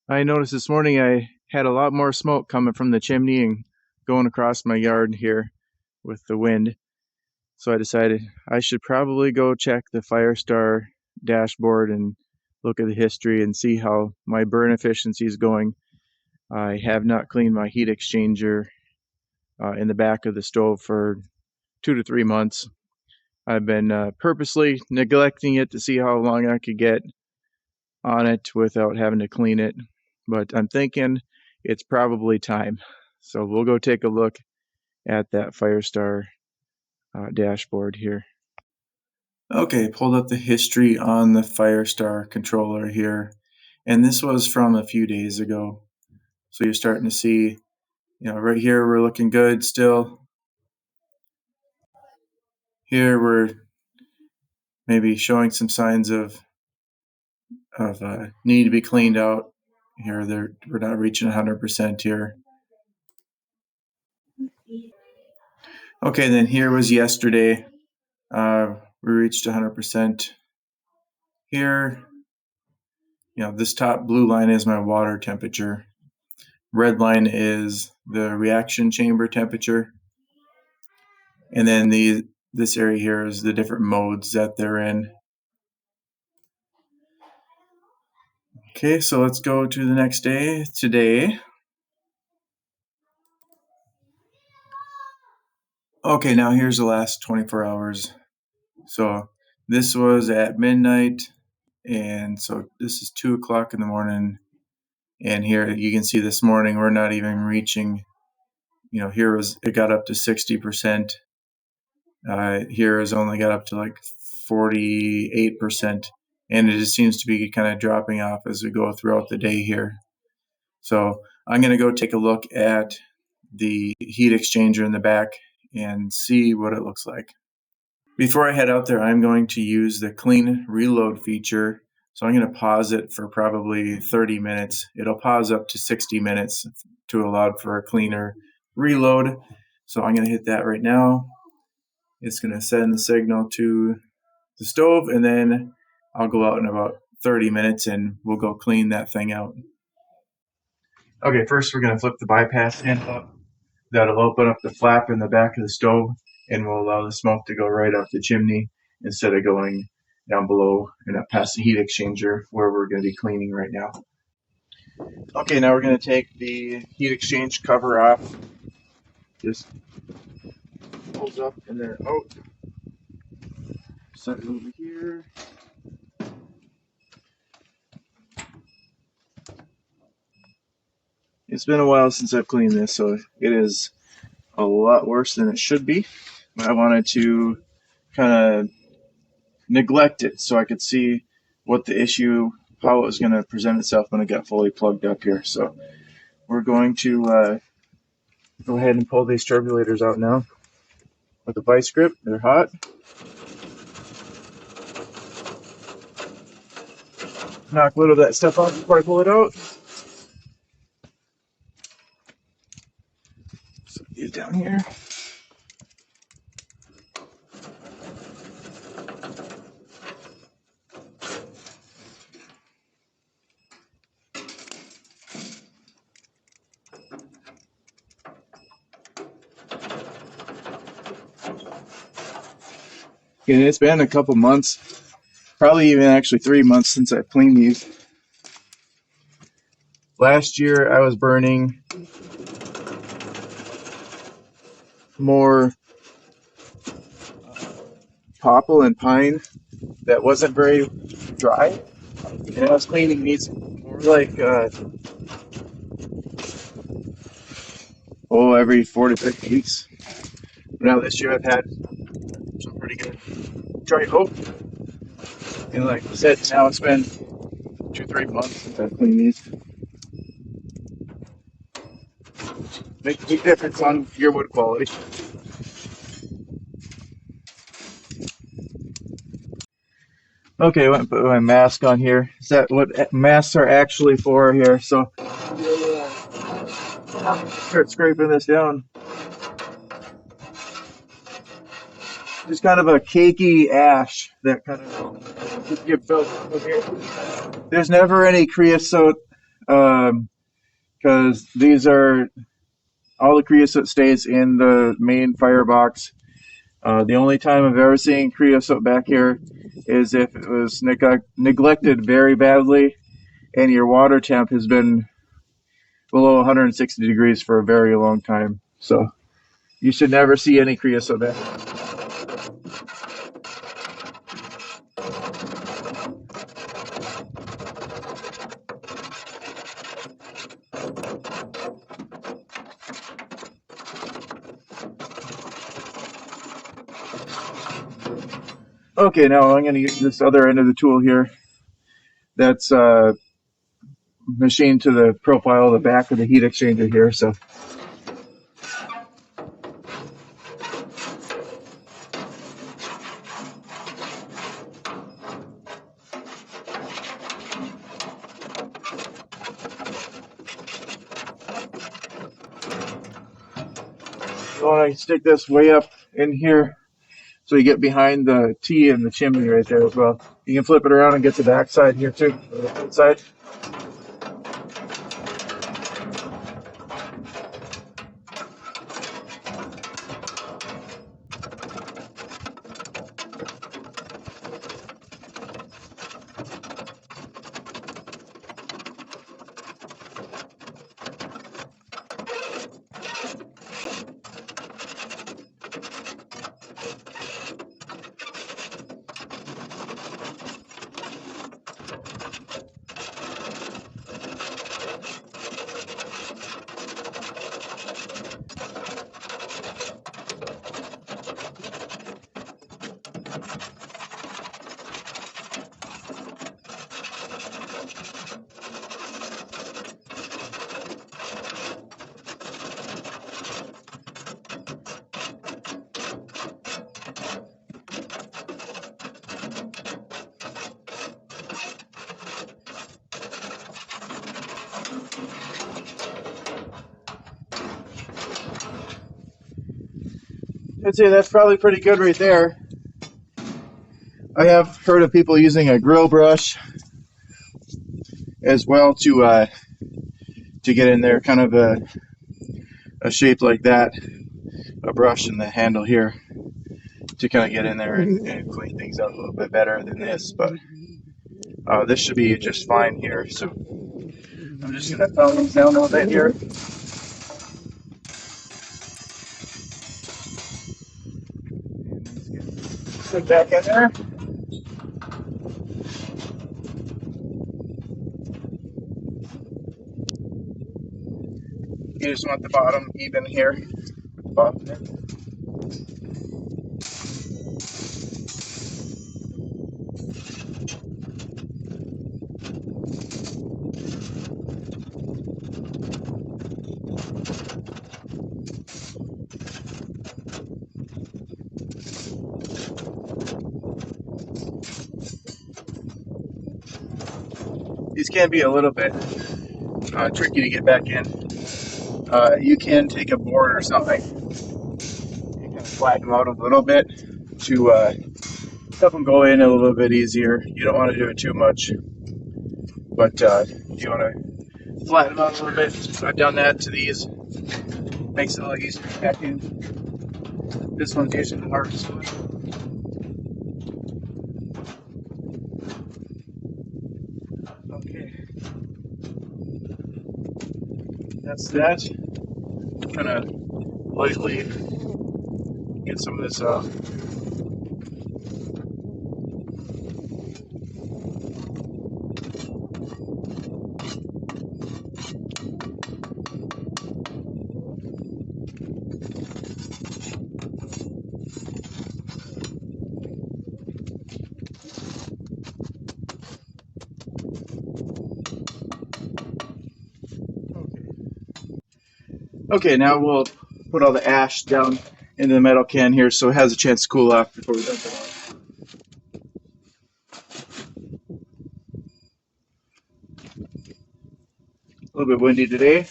I noticed this morning I had a lot more smoke coming from the chimney and going across my yard here with the wind. So I decided I should probably go check the FireStar dashboard and look at the history and see how my burn efficiency is going. I have not cleaned my heat exchanger in the back of the stove for 2 to 3 months. I've been purposely neglecting it to see how long I could get on it without having to clean it, but I'm thinking it's probably time. So we'll go take a look at that FireStar dashboard here. Okay, pulled up the history on the FireStar controller here, and this was from a few days ago. So you're starting to see, right here we're looking good still. Here we're maybe showing some signs of need to be cleaned out. Here we're not reaching 100% here. Okay, then here was yesterday. We reached 100% here. This top blue line is my water temperature. Red line is the reaction chamber temperature. And then this area here is the different modes that they're in. Okay, so let's go to the next day, today. Okay, now here's the last 24 hours. So this was at midnight, and so this is 2 o'clock in the morning. And here you can see this morning we're not even reaching, here it got up to 60%. Here has only got up to like 48%, and it just seems to be kind of dropping off as we go throughout the day here. So I'm going to go take a look at the heat exchanger in the back and see what it looks like. Before I head out there, I'm going to use the clean reload feature. So I'm going to pause it for probably 30 minutes. It'll pause up to 60 minutes to allow for a cleaner reload. So I'm going to hit that right now. It's going to send the signal to the stove, and then I'll go out in about 30 minutes and we'll go clean that thing out. Okay, first we're going to flip the bypass end up. That'll open up the flap in the back of the stove and will allow the smoke to go right up the chimney instead of going down below and up past the heat exchanger where we're going to be cleaning right now. Okay, now we're going to take the heat exchange cover off. Just pulls up and then out. Set it over here. It's been a while since I've cleaned this, so it is a lot worse than it should be. I wanted to kind of neglect it so I could see what the issue, how it was going to present itself when it got fully plugged up here. So we're going to go ahead and pull these turbulators out now with a vice grip. They're hot. Knock a little of that stuff off before I pull it out. Set these down here. And it's been a couple months, probably even actually 3 months since I cleaned these. Last year I was burning more popple and pine that wasn't very dry, and I was cleaning these more like every 4 to 6 weeks. Now this year I've had some pretty good dry oak, and like I said, now it's been 2-3 months since I've cleaned these. Make a big difference on your wood quality. Okay, I went and put my mask on here. Is that what masks are actually for here? So start scraping this down. Just kind of a cakey ash that kind of just gets built up here. There's never any creosote because these are all the creosote stays in the main firebox. The only time I've ever seen creosote back here is if it was neglected very badly and your water temp has been below 160 degrees for a very long time. So you should never see any creosote back here. Okay, now I'm going to use this other end of the tool here. That's machined to the profile of the back of the heat exchanger here. So you want to stick this way up in here so you get behind the T and the chimney right there as well. You can flip it around and get the back side here too, the inside. I'd say that's probably pretty good right there. I have heard of people using a grill brush as well to get in there, kind of a shape like that, a brush in the handle here to kind of get in there and clean things out a little bit better than this. But this should be just fine here. So I'm just going to thumb these down a little bit here. Put back in there. You just want the bottom even here. Bottom there. These can be a little bit tricky to get back in. You can take a board or something and kind of flatten them out a little bit to help them go in a little bit easier. You don't want to do it too much, but you want to flatten them out a little bit. I've done that to these. Makes it a little easier to back in. This one's usually the hardest one. Okay. That's that. Kind of lightly get some of this off. Okay, now we'll put all the ash down into the metal can here so it has a chance to cool off before we dump it on. A little bit windy today.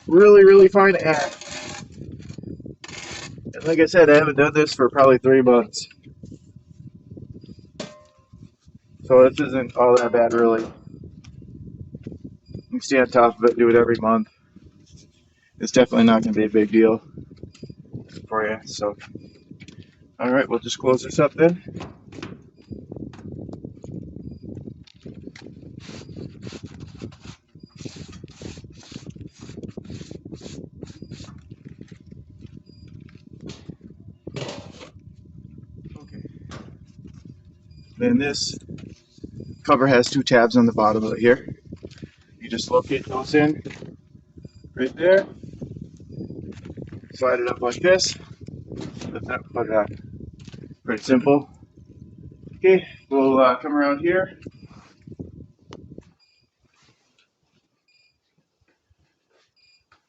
really fine ash. And like I said, I haven't done this for probably 3 months. So this isn't all that bad, really. You can stay on top of it, do it every month. It's definitely not going to be a big deal for you. So, all right, we'll just close this up then. Okay. Then this cover has 2 tabs on the bottom of it here. You just locate those in right there. Slide it up like this. Lift up, put it on. Pretty simple. Okay, we'll come around here.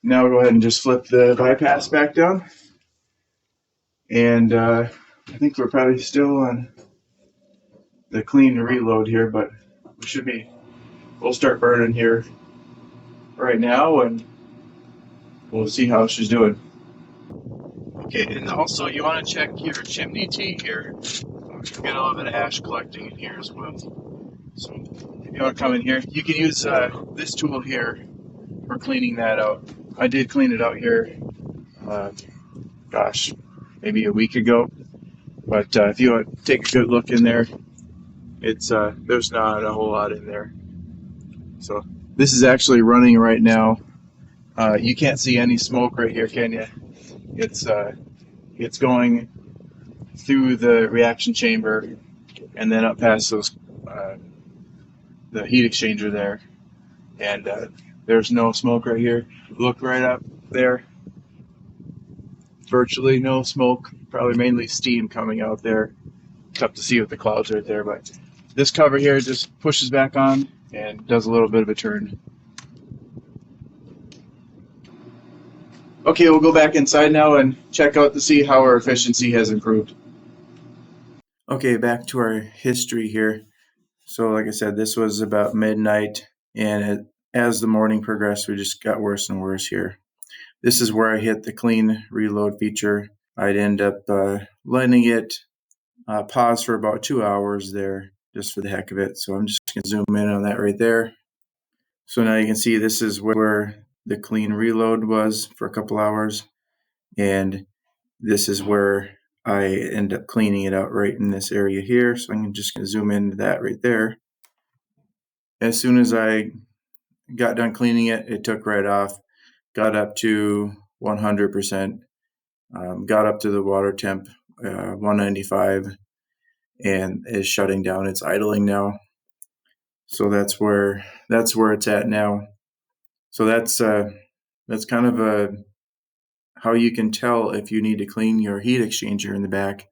Now we'll go ahead and just flip the bypass back down. And I think we're probably still on the clean reload here, but we should be, we'll start burning here right now and we'll see how she's doing. Okay, and also you want to check your chimney T here. We get a little bit of ash collecting in here as well. So if you want to come in here, you can use this tool here for cleaning that out. I did clean it out here, gosh, maybe a week ago. But if you want to take a good look in there, it's there's not a whole lot in there. So this is actually running right now. You can't see any smoke right here, can you? It's going through the reaction chamber and then up past those the heat exchanger there, and there's no smoke right here. Look right up there. Virtually no smoke. Probably mainly steam coming out there. Tough to see with the clouds right there, but this cover here just pushes back on and does a little bit of a turn. Okay, we'll go back inside now and check out to see how our efficiency has improved. Okay, back to our history here. So like I said, this was about midnight, and as the morning progressed, we just got worse and worse here. This is where I hit the clean reload feature. I'd end up letting it pause for about 2 hours there, just for the heck of it. So I'm just going to zoom in on that right there. So now you can see this is where the clean reload was for a couple hours, and this is where I end up cleaning it out right in this area here. So I'm just going to zoom into that right there. As soon as I got done cleaning it, it took right off, got up to 100%, got up to the water temp 195, and is shutting down. It's idling now. So that's where it's at now. So that's kind of how you can tell if you need to clean your heat exchanger in the back,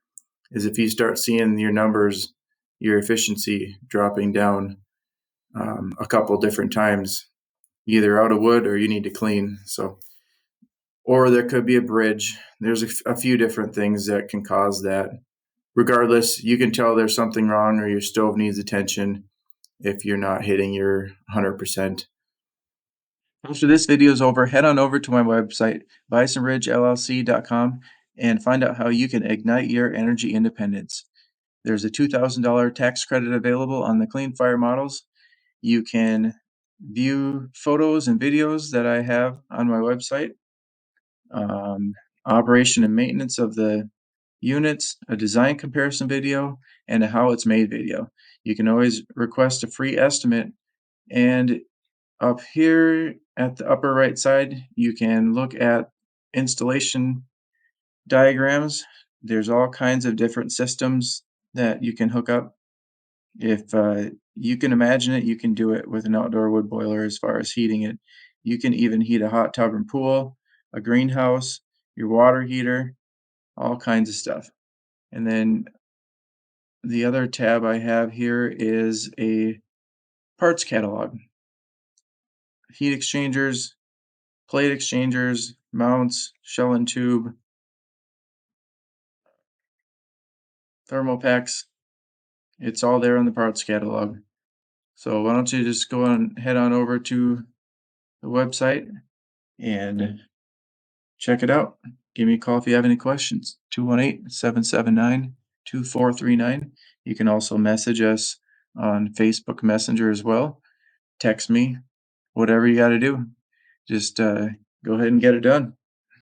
is if you start seeing your numbers, your efficiency dropping down a couple different times, either out of wood or you need to clean. So, or there could be a bridge. There's a few different things that can cause that. Regardless, you can tell there's something wrong or your stove needs attention if you're not hitting your 100%. After this video is over, head on over to my website, bisonridgellc.com, and find out how you can ignite your energy independence. There's a $2,000 tax credit available on the CleanFire models. You can view photos and videos that I have on my website, operation and maintenance of the units, a design comparison video, and a how it's made video. You can always request a free estimate, and up here at the upper right side, you can look at installation diagrams. There's all kinds of different systems that you can hook up. If you can imagine it, you can do it with an outdoor wood boiler as far as heating it. You can even heat a hot tub and pool, a greenhouse, your water heater, all kinds of stuff. And then the other tab I have here is a parts catalog. Heat exchangers, plate exchangers, mounts, shell and tube, thermal packs. It's all there in the parts catalog. So why don't you just go on, head on over to the website and check it out. Give me a call if you have any questions. 218-779-2439. You can also message us on Facebook Messenger as well. Text me, whatever you got to do. Just go ahead and get it done.